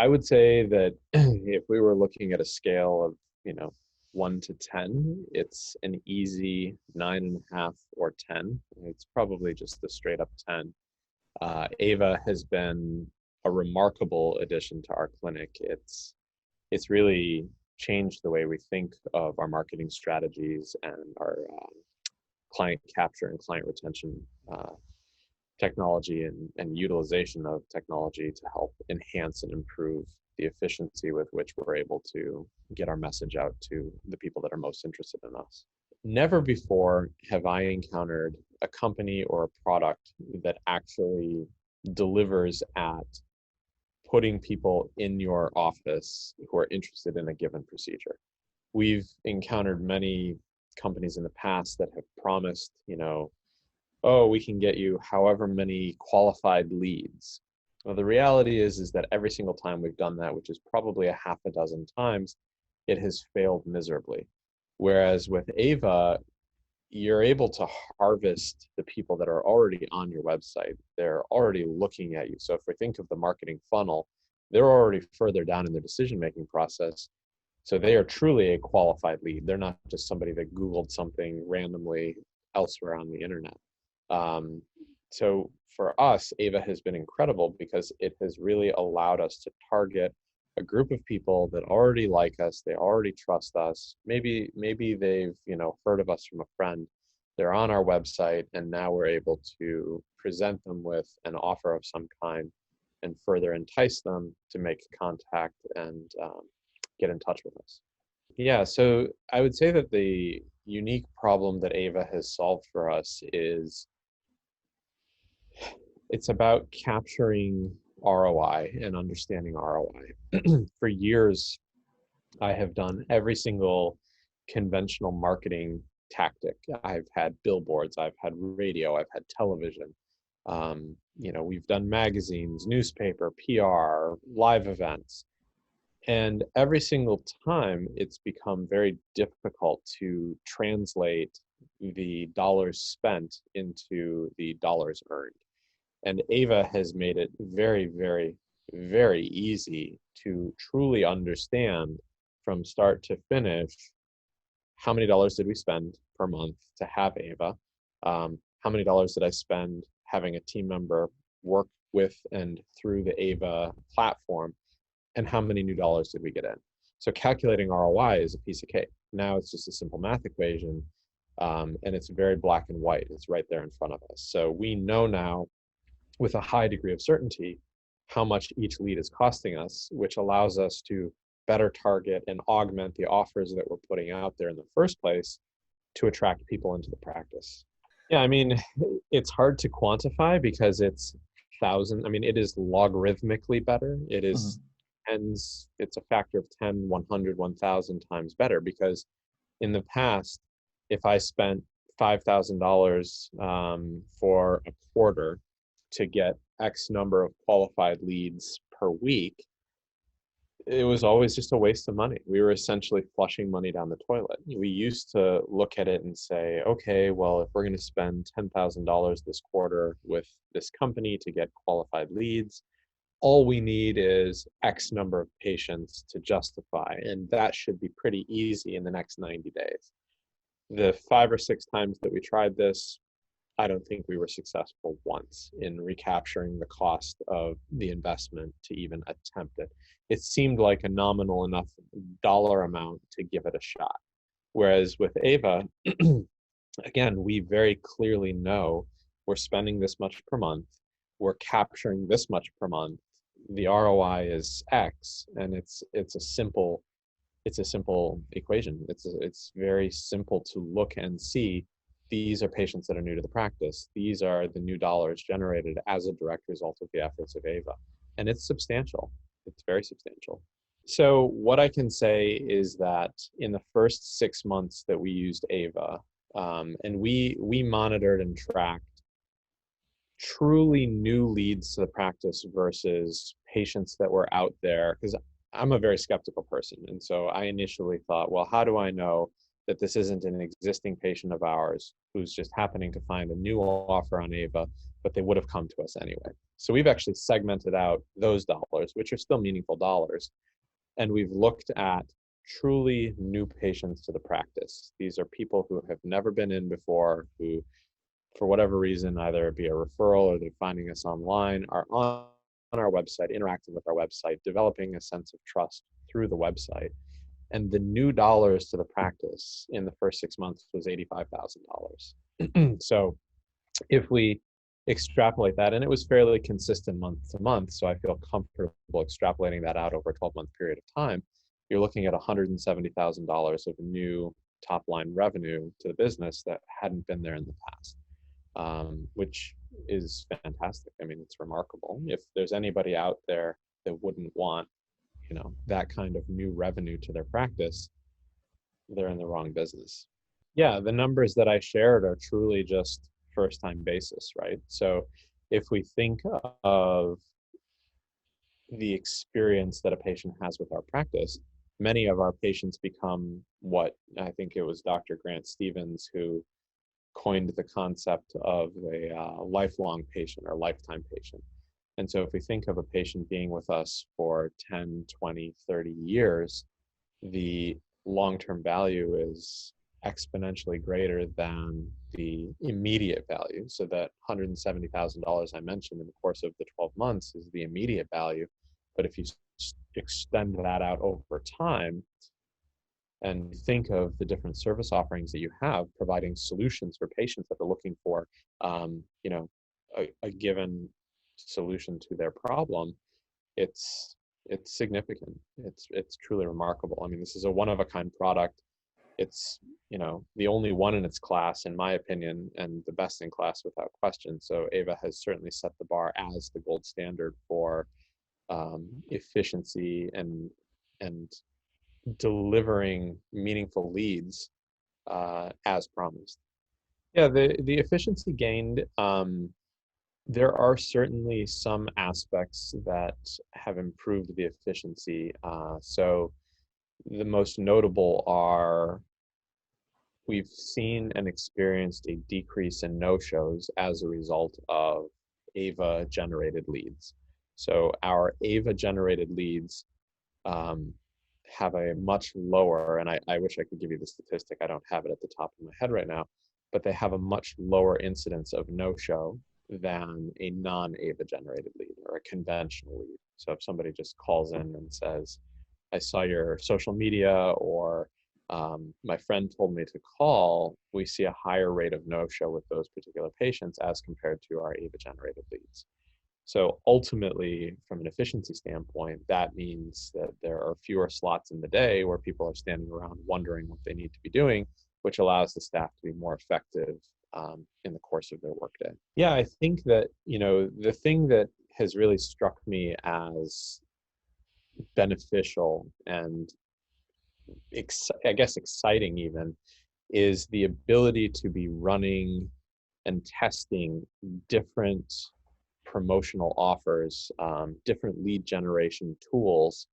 I would say that if we were looking at a scale of, you know, 1 to 10, it's an easy 9.5 or 10. It's probably just a straight up 10. Ava has been a remarkable addition to our clinic. It's really changed the way we think of our marketing strategies and our client capture and client retention technology and utilization of technology to help enhance and improve the efficiency with which we're able to get our message out to the people that are most interested in us. Never before have I encountered a company or a product that actually delivers at putting people in your office who are interested in a given procedure. We've encountered many companies in the past that have promised, you know, oh, we can get you however many qualified leads. Well, the reality is that every single time we've done that, which is probably a half a dozen times, it has failed miserably. Whereas with Ava, you're able to harvest the people that are already on your website. They're already looking at you. So if we think of the marketing funnel, they're already further down in their decision-making process. So they are truly a qualified lead. They're not just somebody that Googled something randomly elsewhere on the internet. So for us, Ava has been incredible because it has really allowed us to target a group of people that already like us, they already trust us. Maybe they've, you know, heard of us from a friend. They're on our website, and now we're able to present them with an offer of some kind and further entice them to make contact and get in touch with us. Yeah, so I would say that the unique problem that Ava has solved for us is it's about capturing ROI and understanding ROI. For years, I have done every single conventional marketing tactic. I've had billboards, I've had radio, I've had television. You know, we've done magazines, newspaper, PR, live events. And every single time, it's become very difficult to translate the dollars spent into the dollars earned. And Ava has made it very, very, very easy to truly understand from start to finish how many dollars did we spend per month to have Ava, how many dollars did I spend having a team member work with and through the Ava platform, and how many new dollars did we get in. So calculating ROI is a piece of cake. Now it's just a simple math equation, and it's very black and white. It's right there in front of us. So we know now with a high degree of certainty how much each lead is costing us, which allows us to better target and augment the offers that we're putting out there in the first place to attract people into the practice. Yeah, I mean, it's hard to quantify because it's it is logarithmically better. It is tens, it's a factor of 10, 100, 1,000 times better, because in the past, if I spent $5,000 for a quarter to get X number of qualified leads per week, it was always just a waste of money. We were essentially flushing money down the toilet. We used to look at it and say, okay, well, if we're going to spend $10,000 this quarter with this company to get qualified leads, all we need is X number of patients to justify, and that should be pretty easy in the next 90 days. The 5 or 6 times that we tried this, I don't think we were successful once in recapturing the cost of the investment to even attempt it. It seemed like a nominal enough dollar amount to give it a shot. Whereas with Ava, again, we very clearly know we're spending this much per month, we're capturing this much per month, the ROI is X, and it's a simple equation. It's very simple to look and see. These are patients that are new to the practice. These are the new dollars generated as a direct result of the efforts of Ava. And it's substantial. It's very substantial. So what I can say is that in the first 6 months that we used Ava, and we monitored and tracked truly new leads to the practice versus patients that were out there, because I'm a very skeptical person. And so I initially thought, well, how do I know that this isn't an existing patient of ours who's just happening to find a new offer on Aeva, but they would have come to us anyway. So we've actually segmented out those dollars, which are still meaningful dollars, and we've looked at truly new patients to the practice. These are people who have never been in before, who, for whatever reason, either be a referral or they're finding us online, are on our website, interacting with our website, developing a sense of trust through the website. And the new dollars to the practice in the first 6 months was $85,000. So if we extrapolate that, and it was fairly consistent month to month, so I feel comfortable extrapolating that out over a 12-month period of time, you're looking at $170,000 of new top line revenue to the business that hadn't been there in the past, which is fantastic. I mean, it's remarkable. If there's anybody out there that wouldn't want, that kind of new revenue to their practice, they're in the wrong business. Yeah, the numbers that I shared are truly just first time basis, right? So if we think of the experience that a patient has with our practice, many of our patients become what I think it was Dr. Grant Stevens who coined the concept of a lifelong patient or lifetime patient. And so if we think of a patient being with us for 10, 20, 30 years, the long-term value is exponentially greater than the immediate value. So that $170,000 I mentioned in the course of the 12 months is the immediate value. But if you extend that out over time and think of the different service offerings that you have, providing solutions for patients that are looking for, a given solution to their problem, it's significant. It's truly remarkable. I mean, this is a one-of-a-kind product. It's the only one in its class, in my opinion, and the best in class without question. So Aeva has certainly set the bar as the gold standard for efficiency and delivering meaningful leads as promised. Yeah, the efficiency gained. There are certainly some aspects that have improved the efficiency. So the most notable are we've seen and experienced a decrease in no-shows as a result of Aeva generated leads. So our Aeva generated leads have a much lower, and I wish I could give you the statistic, I don't have it at the top of my head right now, but they have a much lower incidence of no-show than a non-Aeva generated lead or a conventional lead. So if somebody just calls in and says, I saw your social media, or my friend told me to call, we see a higher rate of no-show with those particular patients as compared to our Aeva generated leads. So ultimately, from an efficiency standpoint, that means that there are fewer slots in the day where people are standing around wondering what they need to be doing, which allows the staff to be more effective in the course of their workday. Yeah, I think that, the thing that has really struck me as beneficial and I guess exciting even, is the ability to be running and testing different promotional offers, different lead generation tools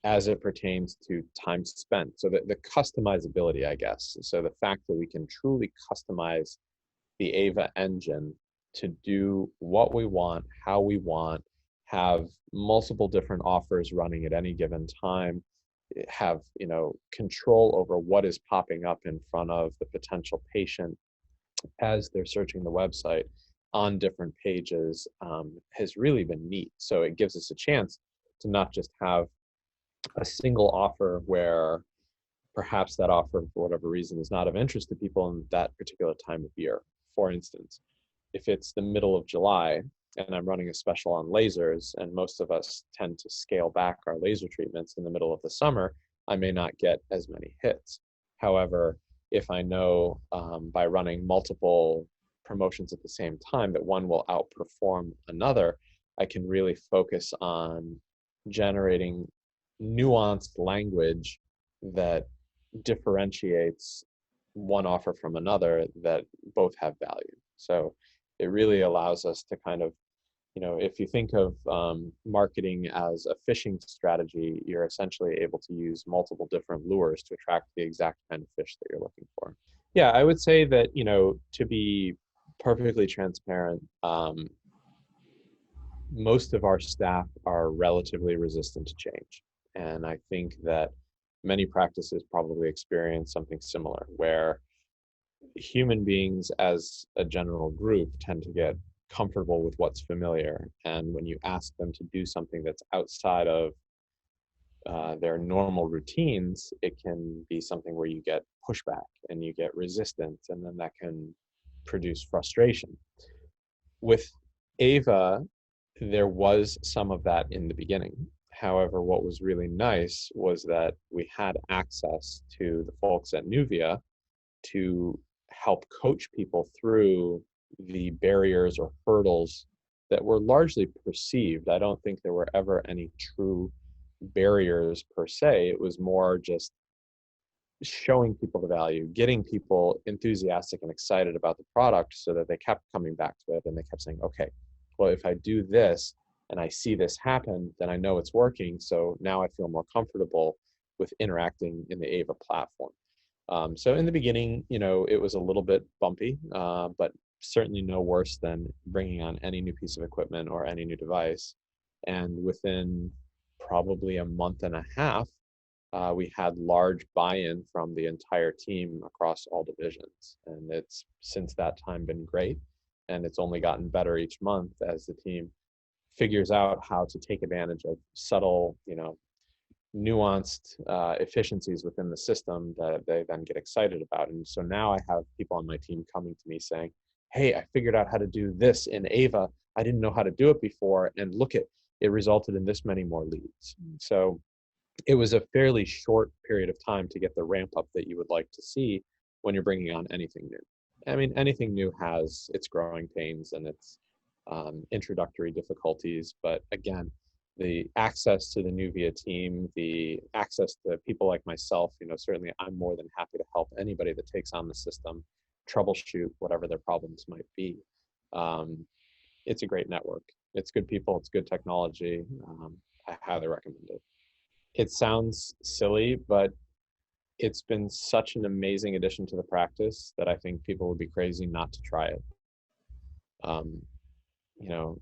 as it pertains to time spent. So the customizability, I guess. So the fact that we can truly customize the Aeva engine to do what we want, how we want, have multiple different offers running at any given time, have control over what is popping up in front of the potential patient as they're searching the website on different pages, has really been neat. So it gives us a chance to not just have a single offer where perhaps that offer, for whatever reason, is not of interest to people in that particular time of year. For instance, if it's the middle of July and I'm running a special on lasers, and most of us tend to scale back our laser treatments in the middle of the summer, I may not get as many hits. However, if I know by running multiple promotions at the same time that one will outperform another, I can really focus on generating nuanced language that differentiates one offer from another that both have value. So it really allows us to kind of if you think of marketing as a fishing strategy, you're essentially able to use multiple different lures to attract the exact kind of fish that you're looking for. Yeah, I would say that, to be perfectly transparent, most of our staff are relatively resistant to change. And I think that many practices probably experience something similar, where human beings as a general group tend to get comfortable with what's familiar. And when you ask them to do something that's outside of their normal routines, it can be something where you get pushback and you get resistance, and then that can produce frustration. With Aeva, there was some of that in the beginning. However, what was really nice was that we had access to the folks at Nuvia to help coach people through the barriers or hurdles that were largely perceived. I don't think there were ever any true barriers per se. It was more just showing people the value, getting people enthusiastic and excited about the product so that they kept coming back to it, and they kept saying, okay, well, if I do this and I see this happen, then I know it's working. So now I feel more comfortable with interacting in the Aeva platform. So in the beginning, it was a little bit bumpy, but certainly no worse than bringing on any new piece of equipment or any new device. And within probably a month and a half, we had large buy-in from the entire team across all divisions. And it's since that time been great. And it's only gotten better each month as the team figures out how to take advantage of subtle, nuanced efficiencies within the system that they then get excited about. And so now I have people on my team coming to me saying, hey, I figured out how to do this in Aeva. I didn't know how to do it before. And look, it resulted in this many more leads. So it was a fairly short period of time to get the ramp up that you would like to see when you're bringing on anything new. I mean, anything new has its growing pains and its introductory difficulties, but again, the access to the Nuvia team, the access to people like myself, certainly I'm more than happy to help anybody that takes on the system troubleshoot whatever their problems might be. It's a great network. It's good people. It's good technology. I highly recommend it. It sounds silly, but it's been such an amazing addition to the practice that I think people would be crazy not to try it. Um,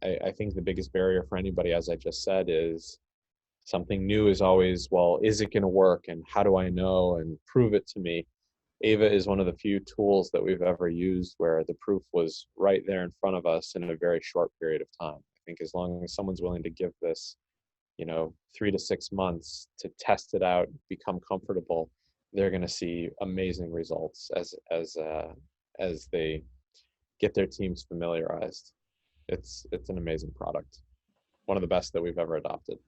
I think the biggest barrier for anybody, as I just said, is something new is always, well, is it going to work? And how do I know? And prove it to me. Aeva is one of the few tools that we've ever used where the proof was right there in front of us in a very short period of time. I think as long as someone's willing to give this 3 to 6 months to test it out, become comfortable, they're going to see amazing results as they get their teams familiarized. It's an amazing product, one of the best that we've ever adopted.